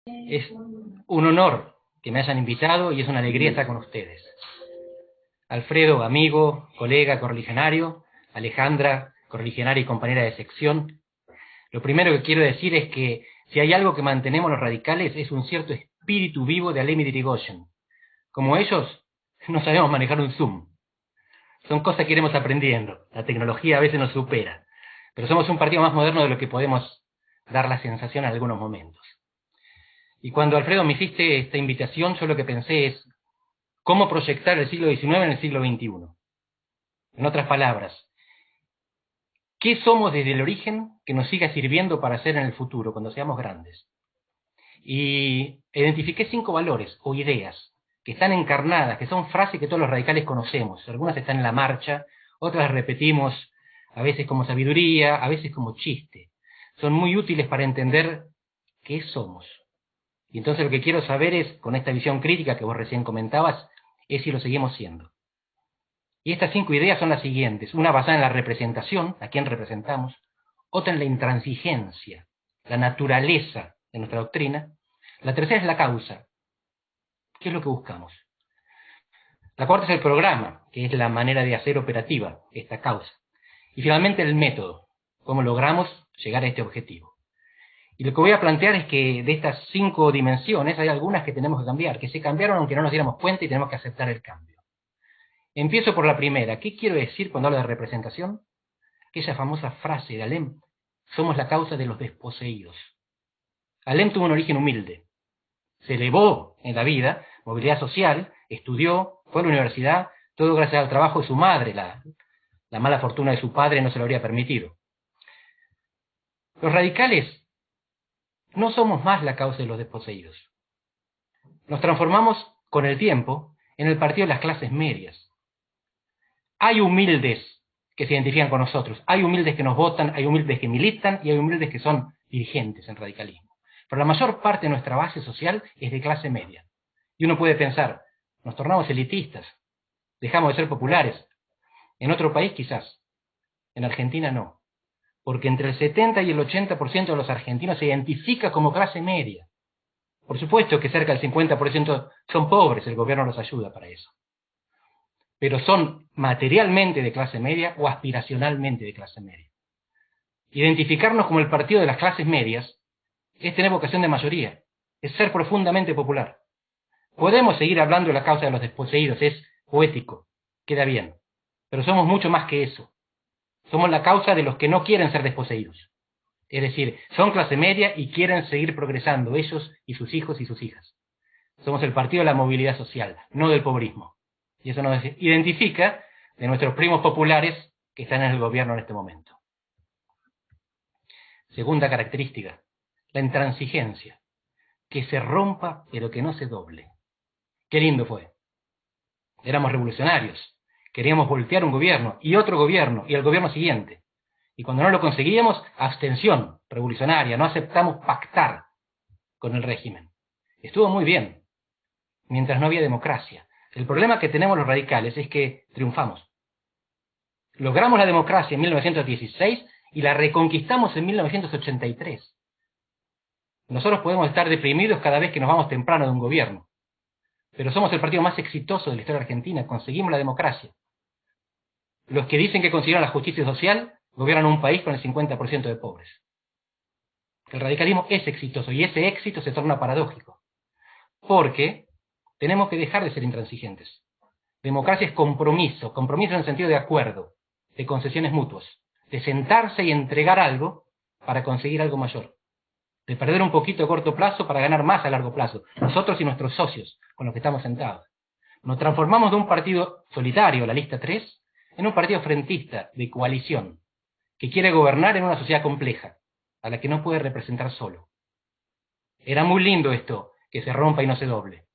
Es un honor que me hayan invitado y es una alegría estar con ustedes. Alfredo, amigo, colega, correligionario, Alejandra, correligionaria y compañera de sección. Lo primero que quiero decir es que si hay algo que mantenemos los radicales es un cierto espíritu vivo de Alem y de Irigoyen. Como ellos, no sabemos manejar un Zoom. Son cosas que iremos aprendiendo. La tecnología a veces nos supera. Pero somos un partido más moderno de lo que podemos dar la sensación en algunos momentos. Y cuando, Alfredo, me hiciste esta invitación, yo lo que pensé es cómo proyectar el siglo XIX en el siglo XXI. En otras palabras, ¿qué somos desde el origen que nos siga sirviendo para ser en el futuro, cuando seamos grandes? Y identifiqué 5 valores o ideas que están encarnadas, que son frases que todos los radicales conocemos. Algunas están en la marcha, otras las repetimos a veces como sabiduría, a veces como chiste. Son muy útiles para entender qué somos. Y entonces lo que quiero saber es, con esta visión crítica que vos recién comentabas, es si lo seguimos siendo. Y estas 5 ideas son las siguientes: una basada en la representación, a quién representamos; otra en la intransigencia, la naturaleza de nuestra doctrina; la tercera es la causa, qué es lo que buscamos; la cuarta es el programa, que es la manera de hacer operativa esta causa; y finalmente el método, cómo logramos llegar a este objetivo. Y lo que voy a plantear es que de estas 5 dimensiones hay algunas que tenemos que cambiar, que se cambiaron aunque no nos diéramos cuenta, y tenemos que aceptar el cambio. Empiezo por la primera. ¿Qué quiero decir cuando hablo de representación? Aquella famosa frase de Alem: somos la causa de los desposeídos. Alem tuvo un origen humilde. Se elevó en la vida, movilidad social, estudió, fue a la universidad, todo gracias al trabajo de su madre. La mala fortuna de su padre no se lo habría permitido. Los radicales no somos más la causa de los desposeídos. Nos transformamos con el tiempo en el partido de las clases medias. Hay humildes que se identifican con nosotros, hay humildes que nos votan, hay humildes que militan y hay humildes que son dirigentes en radicalismo. Pero la mayor parte de nuestra base social es de clase media. Y uno puede pensar, nos tornamos elitistas, dejamos de ser populares. En otro país quizás, en Argentina no. Porque entre el 70 y el 80% de los argentinos se identifica como clase media. Por supuesto que cerca del 50% son pobres, el gobierno los ayuda para eso. Pero son materialmente de clase media o aspiracionalmente de clase media. Identificarnos como el partido de las clases medias es tener vocación de mayoría, es ser profundamente popular. Podemos seguir hablando de la causa de los desposeídos, es poético, queda bien, pero somos mucho más que eso. Somos la causa de los que no quieren ser desposeídos. Es decir, son clase media y quieren seguir progresando, ellos y sus hijos y sus hijas. Somos el partido de la movilidad social, no del pobrismo. Y eso nos identifica de nuestros primos populares que están en el gobierno en este momento. Segunda característica, la intransigencia. Que se rompa, pero que no se doble. Qué lindo fue. Éramos revolucionarios. Queríamos voltear un gobierno, y otro gobierno, y el gobierno siguiente. Y cuando no lo conseguíamos, abstención revolucionaria, no aceptamos pactar con el régimen. Estuvo muy bien, mientras no había democracia. El problema que tenemos los radicales es que triunfamos. Logramos la democracia en 1916 y la reconquistamos en 1983. Nosotros podemos estar deprimidos cada vez que nos vamos temprano de un gobierno, pero somos el partido más exitoso de la historia argentina, conseguimos la democracia. Los que dicen que consiguieron la justicia social gobiernan un país con el 50% de pobres. El radicalismo es exitoso y ese éxito se torna paradójico, porque tenemos que dejar de ser intransigentes. Democracia es compromiso, compromiso en el sentido de acuerdo, de concesiones mutuas, de sentarse y entregar algo para conseguir algo mayor, de perder un poquito a corto plazo para ganar más a largo plazo, nosotros y nuestros socios con los que estamos sentados. Nos transformamos de un partido solitario, la lista 3, en un partido frentista, de coalición, que quiere gobernar en una sociedad compleja, a la que no puede representar solo. Era muy lindo esto, que se rompa y no se doble.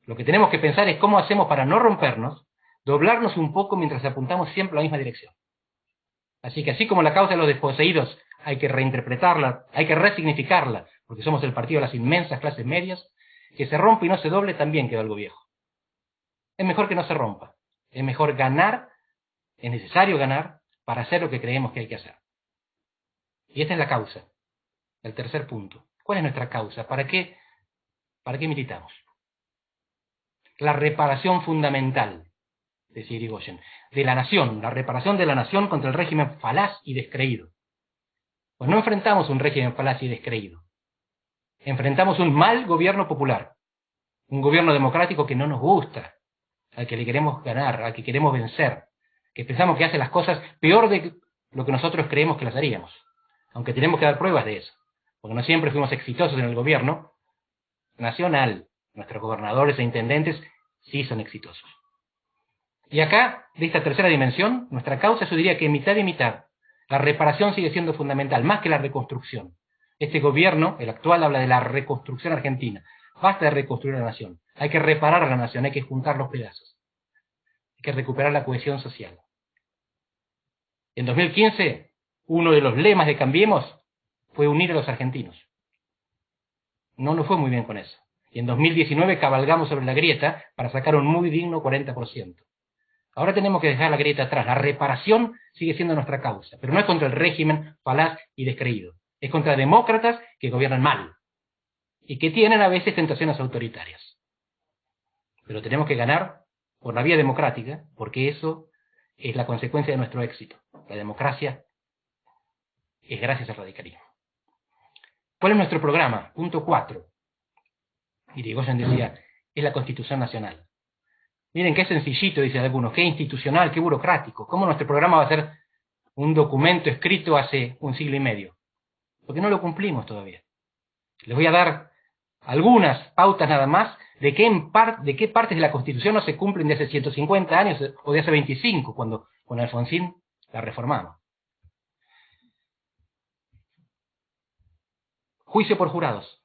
Lo que tenemos que pensar es cómo hacemos para no rompernos, doblarnos un poco mientras apuntamos siempre a la misma dirección. Así que así como la causa de los desposeídos hay que reinterpretarla, hay que resignificarla, porque somos el partido de las inmensas clases medias, que se rompa y no se doble también quedó algo viejo. Es mejor que no se rompa, es mejor ganar, es necesario ganar para hacer lo que creemos que hay que hacer. Y esta es la causa, el tercer punto. ¿Cuál es nuestra causa? ¿Para qué ¿Para qué militamos? La reparación fundamental, decía Irigoyen, de la nación, la reparación de la nación contra el régimen falaz y descreído. Pues no enfrentamos un régimen falaz y descreído. Enfrentamos un mal gobierno popular, un gobierno democrático que no nos gusta, al que le queremos ganar, al que queremos vencer, que pensamos que hace las cosas peor de lo que nosotros creemos que las haríamos, aunque tenemos que dar pruebas de eso, porque no siempre fuimos exitosos en el gobierno nacional. Nuestros gobernadores e intendentes sí son exitosos. Y acá, de esta tercera dimensión, nuestra causa, yo diría que mitad y mitad. La reparación sigue siendo fundamental, más que la reconstrucción. Este gobierno, el actual, habla de la reconstrucción argentina. Basta de reconstruir la nación. Hay que reparar a la nación, hay que juntar los pedazos. Hay que recuperar la cohesión social. En 2015, uno de los lemas de Cambiemos fue unir a los argentinos. No nos fue muy bien con eso. Y en 2019 cabalgamos sobre la grieta para sacar un muy digno 40%. Ahora tenemos que dejar la grieta atrás. La reparación sigue siendo nuestra causa, pero no es contra el régimen falaz y descreído. Es contra demócratas que gobiernan mal y que tienen a veces tentaciones autoritarias. Pero tenemos que ganar por la vía democrática, porque eso es la consecuencia de nuestro éxito. La democracia es gracias al radicalismo. ¿Cuál es nuestro programa? Punto 4. Irigoyen decía, es la Constitución Nacional. Miren qué sencillito, dicen algunos, qué institucional, qué burocrático. ¿Cómo nuestro programa va a ser un documento escrito hace un siglo y medio? Porque no lo cumplimos todavía. Les voy a dar algunas pautas nada más de qué partes de la Constitución no se cumplen de hace 150 años o de hace 25, cuando con Alfonsín la reformamos. Juicio por jurados.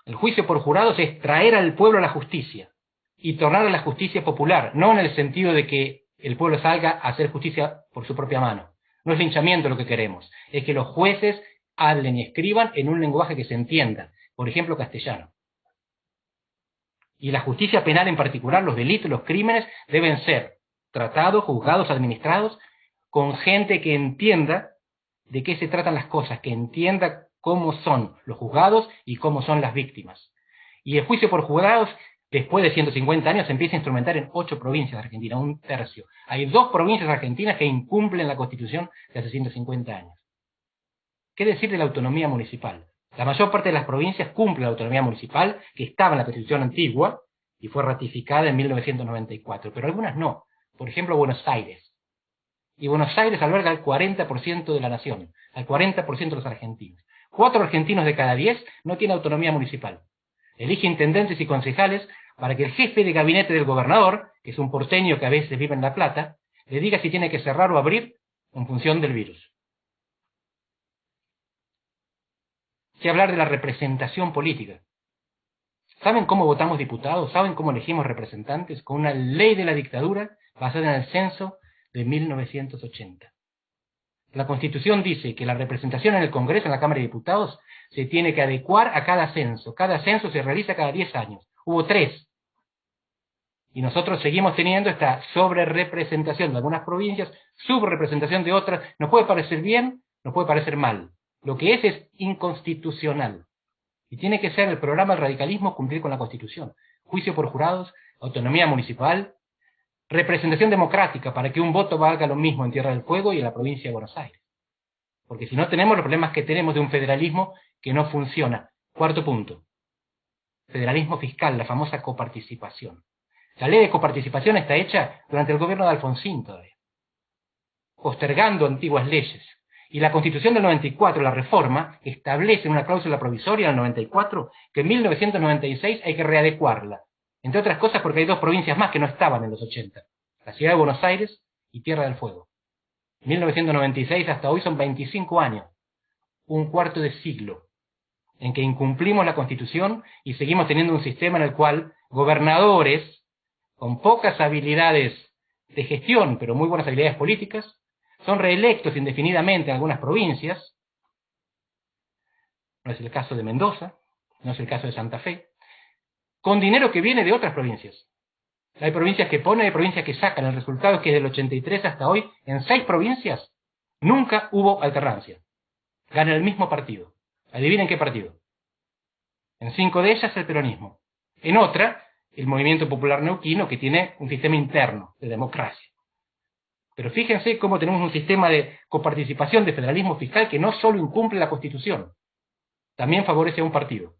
El juicio por jurados es traer al pueblo a la justicia y tornar a la justicia popular, no en el sentido de que el pueblo salga a hacer justicia por su propia mano. No es linchamiento lo que queremos, es que los jueces hablen y escriban en un lenguaje que se entienda, por ejemplo castellano. Y la justicia penal en particular, los delitos, los crímenes, deben ser tratados, juzgados, administrados con gente que entienda de qué se tratan las cosas, que entienda cómo son los juzgados y cómo son las víctimas. Y el juicio por jurados, después de 150 años, se empieza a instrumentar en 8 provincias de Argentina, un tercio. Hay 2 provincias argentinas que incumplen la Constitución de hace 150 años. ¿Qué decir de la autonomía municipal? La mayor parte de las provincias cumple la autonomía municipal, que estaba en la Constitución antigua y fue ratificada en 1994, pero algunas no. Por ejemplo, Buenos Aires. Y Buenos Aires alberga al 40% de la nación, al 40% de los argentinos. 4 argentinos de cada 10 no tienen autonomía municipal. Elige intendentes y concejales para que el jefe de gabinete del gobernador, que es un porteño que a veces vive en La Plata, le diga si tiene que cerrar o abrir en función del virus. Si hablar de la representación política. ¿Saben cómo votamos diputados? ¿Saben cómo elegimos representantes? Con una ley de la dictadura basada en el censo de 1980. La Constitución dice que la representación en el Congreso, en la Cámara de Diputados, se tiene que adecuar a cada censo. Cada censo se realiza cada 10 años. Hubo 3. Y nosotros seguimos teniendo esta sobrerepresentación de algunas provincias, subrepresentación de otras. Nos puede parecer bien, nos puede parecer mal. Lo que es inconstitucional. Y tiene que ser el programa del radicalismo cumplir con la Constitución. Juicio por jurados, autonomía municipal, representación democrática para que un voto valga lo mismo en Tierra del Fuego y en la provincia de Buenos Aires. Porque si no tenemos los problemas que tenemos de un federalismo que no funciona. 4º punto. Federalismo fiscal, la famosa coparticipación. La ley de coparticipación está hecha durante el gobierno de Alfonsín todavía, postergando antiguas leyes. Y la Constitución del 94, la reforma, establece una cláusula provisoria del 94 que en 1996 hay que readecuarla. Entre otras cosas porque hay 2 provincias más que no estaban en los 80. La ciudad de Buenos Aires y Tierra del Fuego. 1996 hasta hoy son 25 años. Un cuarto de siglo en que incumplimos la Constitución y seguimos teniendo un sistema en el cual gobernadores con pocas habilidades de gestión, pero muy buenas habilidades políticas, son reelectos indefinidamente en algunas provincias. No es el caso de Mendoza, no es el caso de Santa Fe, con dinero que viene de otras provincias. Hay provincias que ponen, hay provincias que sacan. El resultado es que del 83 hasta hoy, en 6 provincias, nunca hubo alternancia. Gana el mismo partido. Adivinen qué partido. En 5 de ellas el peronismo. En otra, el movimiento popular neuquino, que tiene un sistema interno de democracia. Pero fíjense cómo tenemos un sistema de coparticipación de federalismo fiscal que no solo incumple la Constitución, también favorece a un partido.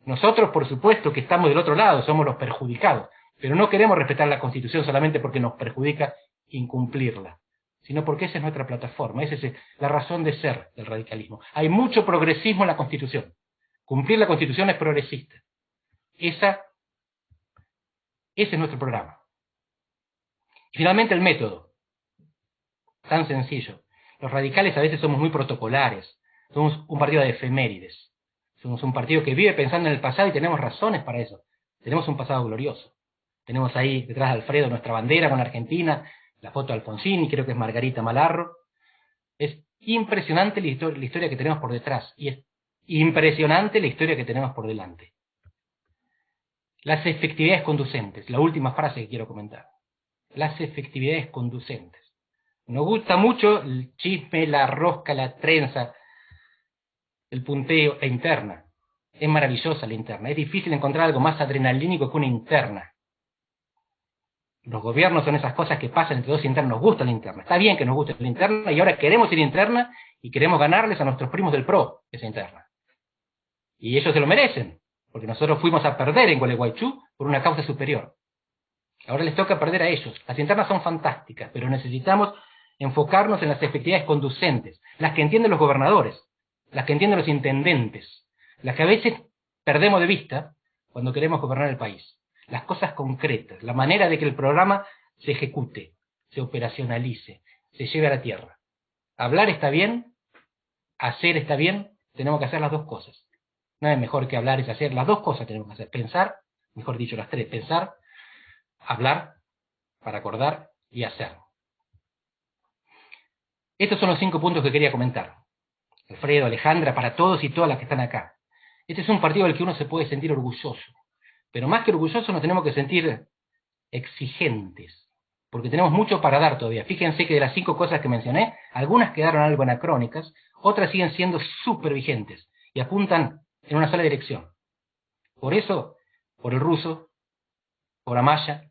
Nosotros, por supuesto, que estamos del otro lado, somos los perjudicados, pero no queremos respetar la Constitución solamente porque nos perjudica incumplirla, sino porque esa es nuestra plataforma, esa es la razón de ser del radicalismo. Hay mucho progresismo en la Constitución. Cumplir la Constitución es progresista. Ese es nuestro programa. Y finalmente el método. Tan sencillo. Los radicales a veces somos muy protocolares. Somos un partido de efemérides. Somos un partido que vive pensando en el pasado y tenemos razones para eso. Tenemos un pasado glorioso. Tenemos ahí detrás de Alfredo nuestra bandera con Argentina, la foto de Alfonsín, y creo que es Margarita Malarro. Es impresionante la historia que tenemos por detrás. Y es impresionante la historia que tenemos por delante. Las efectividades conducentes. La última frase que quiero comentar. Las efectividades conducentes. Nos gusta mucho el chisme, la rosca, la trenza, el punteo, la interna. Es maravillosa la interna. Es difícil encontrar algo más adrenalínico que una interna. Los gobiernos son esas cosas que pasan entre dos internos. Nos gusta la interna. Está bien que nos guste la interna y ahora queremos ir interna y queremos ganarles a nuestros primos del PRO esa interna. Y ellos se lo merecen, porque nosotros fuimos a perder en Gualeguaychú por una causa superior. Ahora les toca perder a ellos. Las internas son fantásticas, pero necesitamos enfocarnos en las efectividades conducentes, las que entienden los gobernadores, las que entienden los intendentes, las que a veces perdemos de vista cuando queremos gobernar el país. Las cosas concretas, la manera de que el programa se ejecute, se operacionalice, se lleve a la tierra. Hablar está bien, hacer está bien, tenemos que hacer las dos cosas. Nada mejor que hablar es hacer, las dos cosas tenemos que hacer. Pensar, mejor dicho las tres, pensar, hablar para acordar y hacer. Estos son los 5 puntos que quería comentar. Alfredo, Alejandra, para todos y todas las que están acá. Este es un partido del que uno se puede sentir orgulloso. Pero más que orgulloso nos tenemos que sentir exigentes. Porque tenemos mucho para dar todavía. Fíjense que de las 5 cosas que mencioné, algunas quedaron algo anacrónicas, otras siguen siendo súper vigentes y apuntan en una sola dirección. Por eso, por el ruso, por Amaya,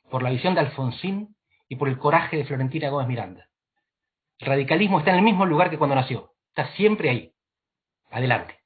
por la visión de Alfonsín y por el coraje de Florentina Gómez Miranda. El radicalismo está en el mismo lugar que cuando nació. Está siempre ahí. Adelante.